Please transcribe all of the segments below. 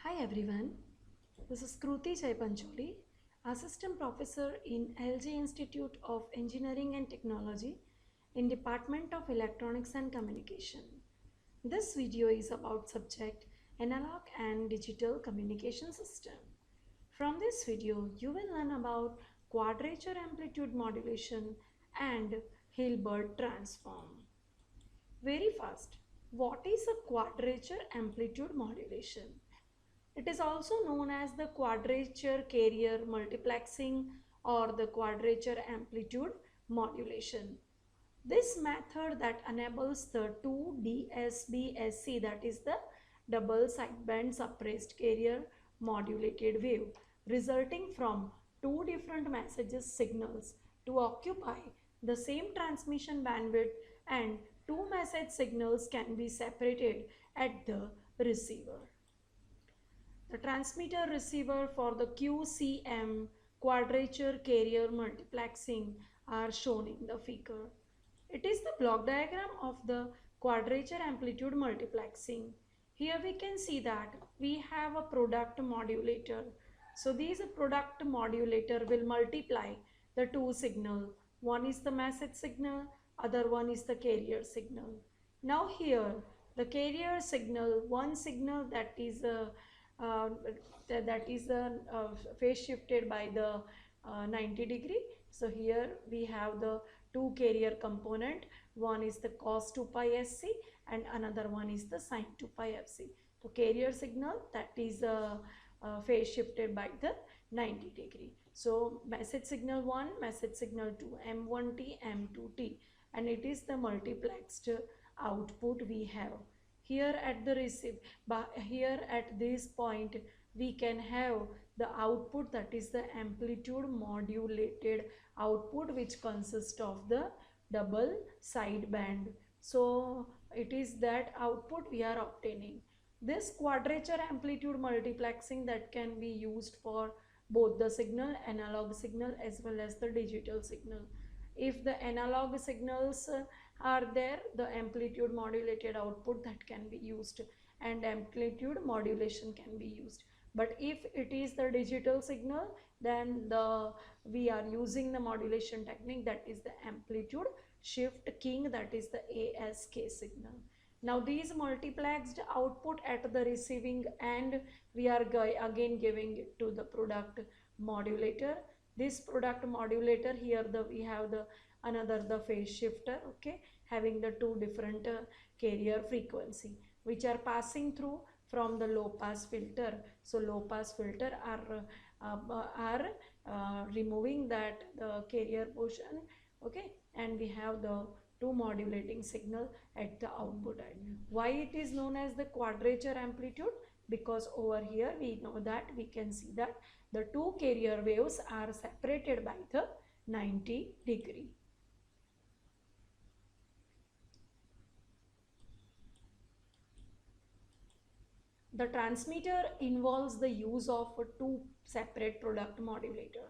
Hi everyone, this is Kruti Jaipancholi, Assistant Professor in LG Institute of Engineering and Technology in Department of Electronics and Communication. This video is about subject Analog and Digital Communication System. From this video, you will learn about quadrature amplitude modulation and Hilbert transform. Very fast, what is a quadrature amplitude modulation? It is also known as the quadrature carrier multiplexing or the quadrature amplitude modulation. This method that enables the 2DSBSC, that is the double sideband suppressed carrier modulated wave, resulting from two different messages signals to occupy the same transmission bandwidth, and two message signals can be separated at the receiver. The transmitter receiver for the QCM quadrature carrier multiplexing are shown in the figure. It is the block diagram of the quadrature amplitude multiplexing. Here we can see that we have a product modulator. So this product modulator will multiply the two signal. One is the message signal, other one is the carrier signal. Now here the carrier signal, one signal that is a uh, phase shifted by the 90 degree. So here we have the two carrier component. One is the cos 2 pi sc and another one is the sin 2 pi fc. So carrier signal that is phase shifted by the 90 degree. So message signal 1, message signal 2, M1T, M2T, and it is the multiplexed output we have. Here at the receive, here at this point we can have the output, that is the amplitude modulated output, which consists of the double sideband. So it is that output we are obtaining. This quadrature amplitude multiplexing that can be used for both the signal, analog signal as well as the digital signal. If the analog signals are there, the amplitude modulated output that can be used and amplitude modulation can be used. But if it is the digital signal, then we are using the modulation technique, that is the amplitude shift keying, that is the ASK signal. Now these multiplexed output at the receiving end, we are again giving it to the product modulator. This product modulator, here we have the another the phase shifter, okay, having the two different carrier frequency which are passing through from the low pass filter. So low pass filter are removing that the carrier portion, okay, and we have the two modulating signal at the output end. Why it is known as the quadrature amplitude? Because over here we know that we can see that the two carrier waves are separated by the 90 degree. The transmitter involves the use of two separate product modulator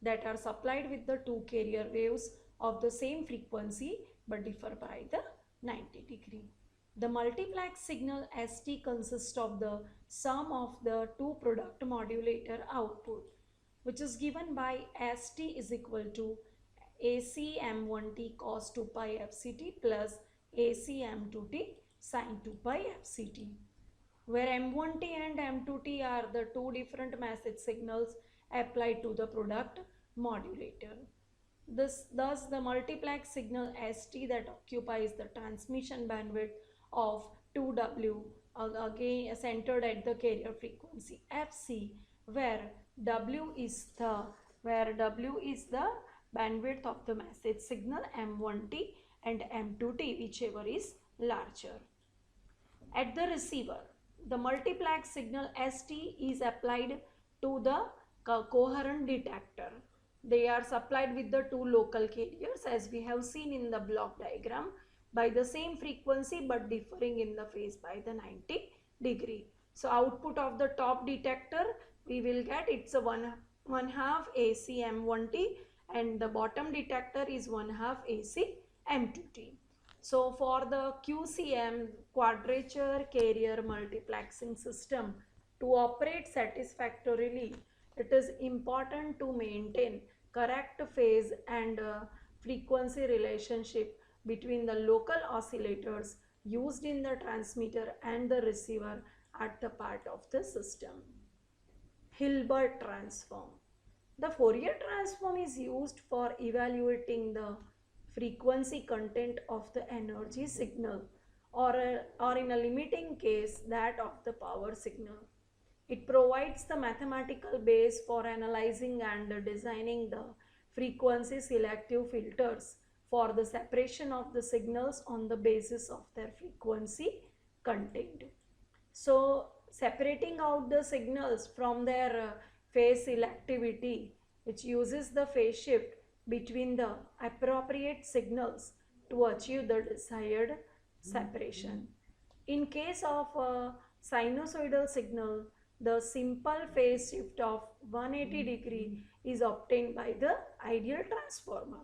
that are supplied with the two carrier waves of the same frequency but differ by the 90 degree. The multiplex signal ST consists of the sum of the two product modulator output, which is given by ST is equal to AC M1T cos 2 pi FCT plus AC M2T sin 2 pi FCT, where M1T and M2T are the two different message signals applied to the product modulator. Thus the multiplex signal ST that occupies the transmission bandwidth of 2W, again centered at the carrier frequency FC, where W is the bandwidth of the message signal M1T and M2T, whichever is larger. At the receiver, the multiplex signal ST is applied to the coherent detector. They are supplied with the two local carriers, as we have seen in the block diagram, by the same frequency but differing in the phase by the 90 degree. So output of the top detector we will get, it's a one half AC M1T, and the bottom detector is one half AC M2T. So for the QCM quadrature carrier multiplexing system, To operate satisfactorily, it is important to maintain correct phase and frequency relationship between the local oscillators used in the transmitter and the receiver at the part of the system. Hilbert transform. The Fourier transform is used for evaluating the frequency content of the energy signal, or in a limiting case that of the power signal. It provides the mathematical base for analyzing and designing the frequency selective filters for the separation of the signals on the basis of their frequency content. So separating out the signals from their phase selectivity, which uses the phase shift between the appropriate signals to achieve the desired separation. In case of a sinusoidal signal, the simple phase shift of 180 degree is obtained by the ideal transformer.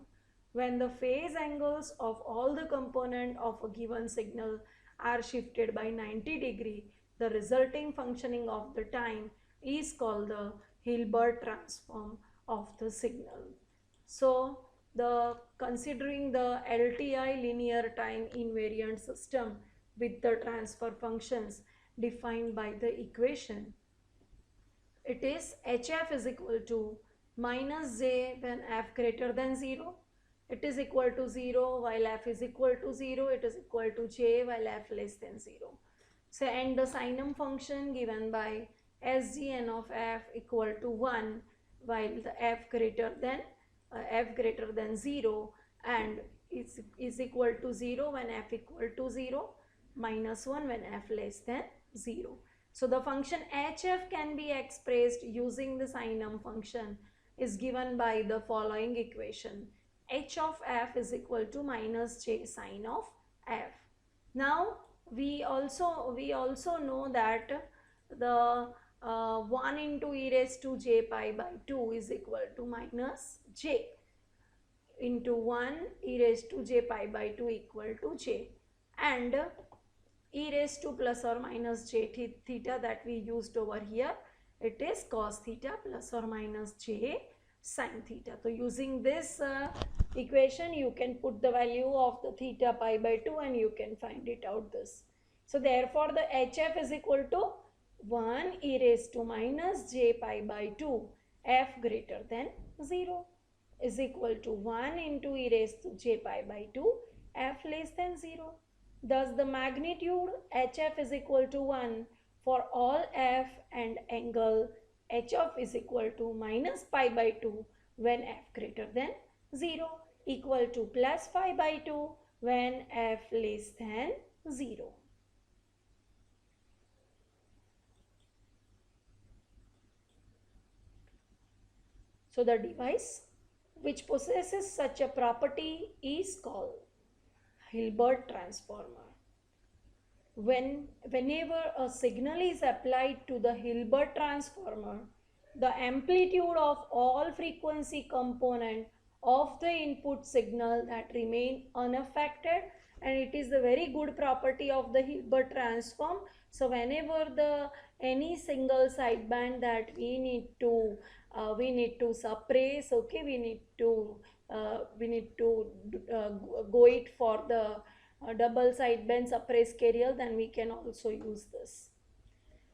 When the phase angles of all the components of a given signal are shifted by 90 degree, the resulting functioning of the time is called the Hilbert transform of the signal. So, considering the LTI linear time invariant system with the transfer functions defined by the equation, it is HF is equal to minus J when F greater than 0. It is equal to 0 while F is equal to 0. It is equal to J while F less than 0. So, and the sinum function given by Sgn of F equal to 1 while the F greater than 0 and is equal to 0 when F equal to 0, minus 1 when F less than 0. So the function HF can be expressed using the sinum function is given by the following equation. H of F is equal to minus J sin of F. Now we also know that the 1 into e raised to j pi by 2 is equal to minus j into 1 e raised to j pi by 2 equal to j, and e raised to plus or minus j theta that we used over here, it is cos theta plus or minus j sin theta. So using this equation you can put the value of the theta pi by 2 and you can find it out this. So therefore the HF is equal to 1 e raised to minus j pi by 2 f greater than 0 is equal to 1 into e raised to j pi by 2 f less than 0. Thus the magnitude HF is equal to 1 for all f and angle HF is equal to minus pi by 2 when f greater than 0, equal to plus pi by 2 when f less than 0. So the device which possesses such a property is called Hilbert transformer. Whenever a signal is applied to the Hilbert transformer, the amplitude of all frequency component of the input signal that remain unaffected, and it is the very good property of the Hilbert transform. So whenever the any single sideband that we need to suppress, okay, we need to go it for the double sideband suppress carrier, then we can also use this.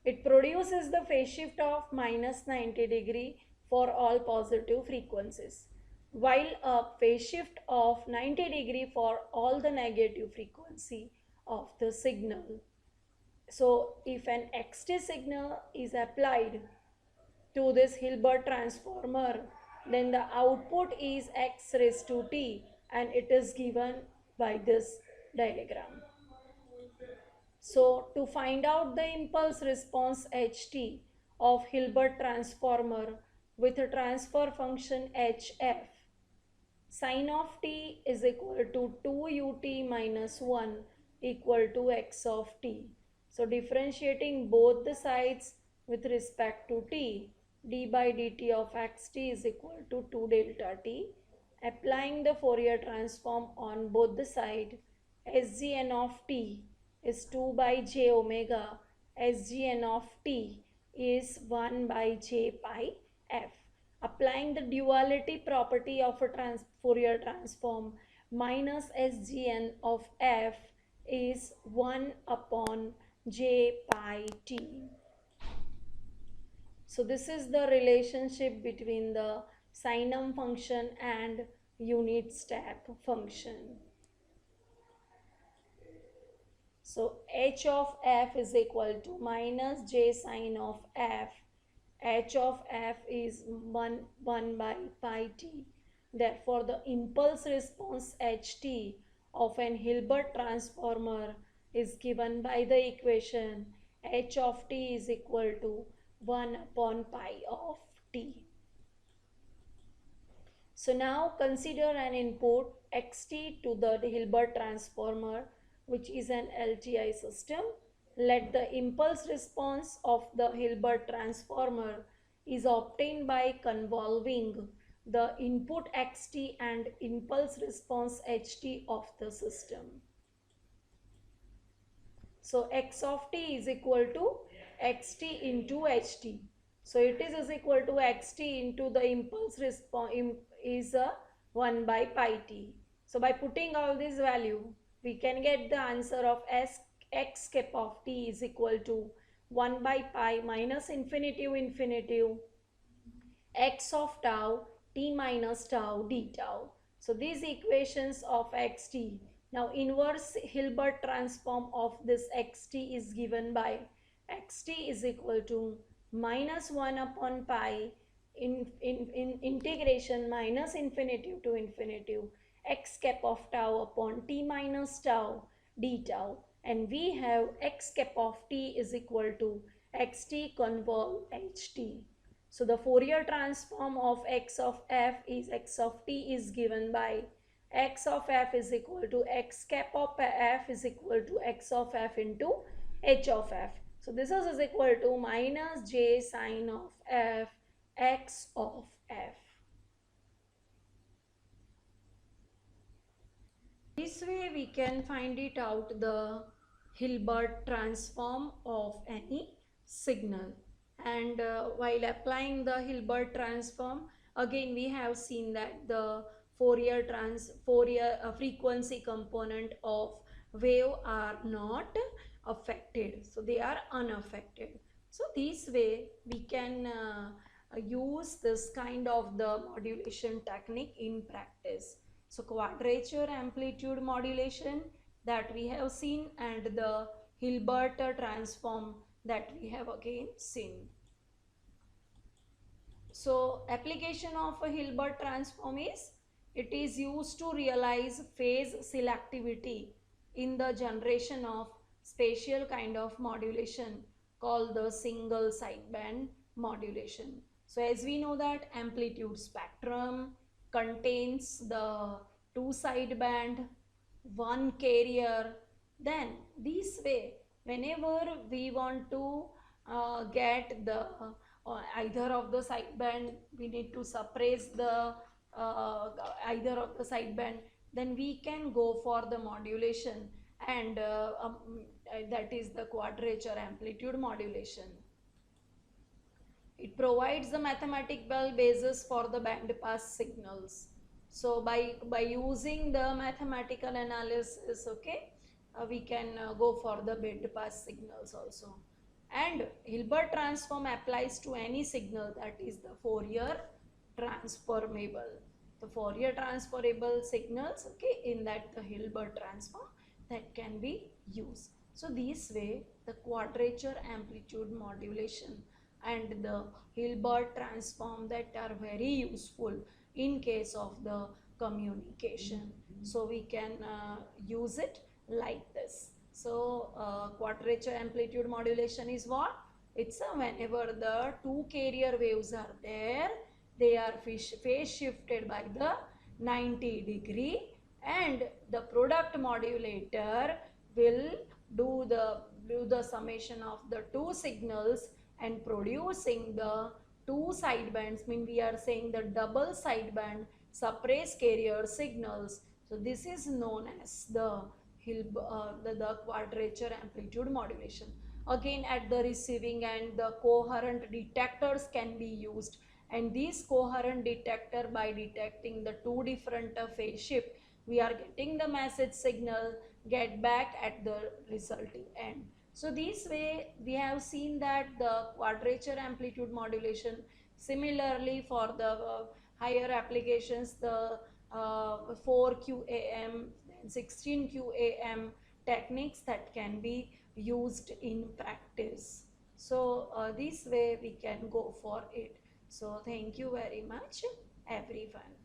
It produces the phase shift of minus 90 degree for all positive frequencies, while a phase shift of 90 degree for all the negative frequency of the signal. So if an XT signal is applied to this Hilbert transformer, then the output is x raised to t and it is given by this diagram. So to find out the impulse response ht of Hilbert transformer with a transfer function hf, sin of t is equal to 2 ut minus 1 equal to x of t. So differentiating both the sides with respect to t, d by dt of xt is equal to 2 delta t. Applying the Fourier transform on both the sides, Sgn of t is 2 by j omega Sgn of t is 1 by j pi f. Applying the duality property of a Fourier transform, minus SGN of f is 1 upon j pi t. So this is the relationship between the sinum function and unit step function. So h of f is equal to minus j sine of f. H of f is 1 by pi t. Therefore, the impulse response ht of an Hilbert transformer is given by the equation h of t is equal to 1 upon pi of t. So now consider an input xt to the Hilbert transformer, which is an LTI system. Let the impulse response of the Hilbert transformer is obtained by convolving the input xt and impulse response ht of the system. So x of t is equal to xt into ht. So it is equal to xt into the impulse response is 1 by pi t. So by putting all this value, we can get the answer of x cap of t is equal to 1 by pi minus infinitive x of tau t minus tau d tau. So these equations of xt. Now inverse Hilbert transform of this xt is given by xt is equal to minus 1 upon pi in integration minus infinitive to infinitive x cap of tau upon t minus tau d tau, and we have x cap of t is equal to xt convolve ht. So the Fourier transform of x of f is x of t is given by x of f is equal to x cap of f is equal to x of f into h of f. So this is equal to minus j sine of f x of f. This way we can find it out the Hilbert transform of any signal. And while applying the Hilbert transform, again we have seen that the Fourier frequency component of wave are not affected, so they are unaffected. So this way we can use this kind of the modulation technique in practice. So quadrature amplitude modulation that we have seen, and the Hilbert transform that we have again seen. So application of a Hilbert transform is, it is used to realize phase selectivity in the generation of spatial kind of modulation called the single sideband modulation. So as we know that amplitude spectrum contains the two sideband, one carrier, then this way whenever we want to get the either of the sideband, we need to suppress the either of the sideband, then we can go for the modulation, and that is the quadrature amplitude modulation. It provides the mathematical basis for the band pass signals. So by using the mathematical analysis, okay, we can go for the band pass signals also. And Hilbert transform applies to any signal that is the Fourier transformable. The Fourier transformable signals, okay, in that the Hilbert transform that can be used. So this way the quadrature amplitude modulation and the Hilbert transform that are very useful in case of the communication. So we can use it like this. So quadrature amplitude modulation is what? It's whenever the two carrier waves are there, they are phase shifted by the 90-degree, and the product modulator will do the summation of the two signals and producing the two sidebands, mean we are saying the double sideband suppressed carrier signals. So this is known as the quadrature amplitude modulation. Again, at the receiving end, the coherent detectors can be used, and these coherent detector, by detecting the two different phase shift, we are getting the message signal get back at the resulting end. So this way we have seen that the quadrature amplitude modulation, similarly for the higher applications, the 4QAM, 16QAM techniques that can be used in practice. So this way we can go for it. So thank you very much everyone.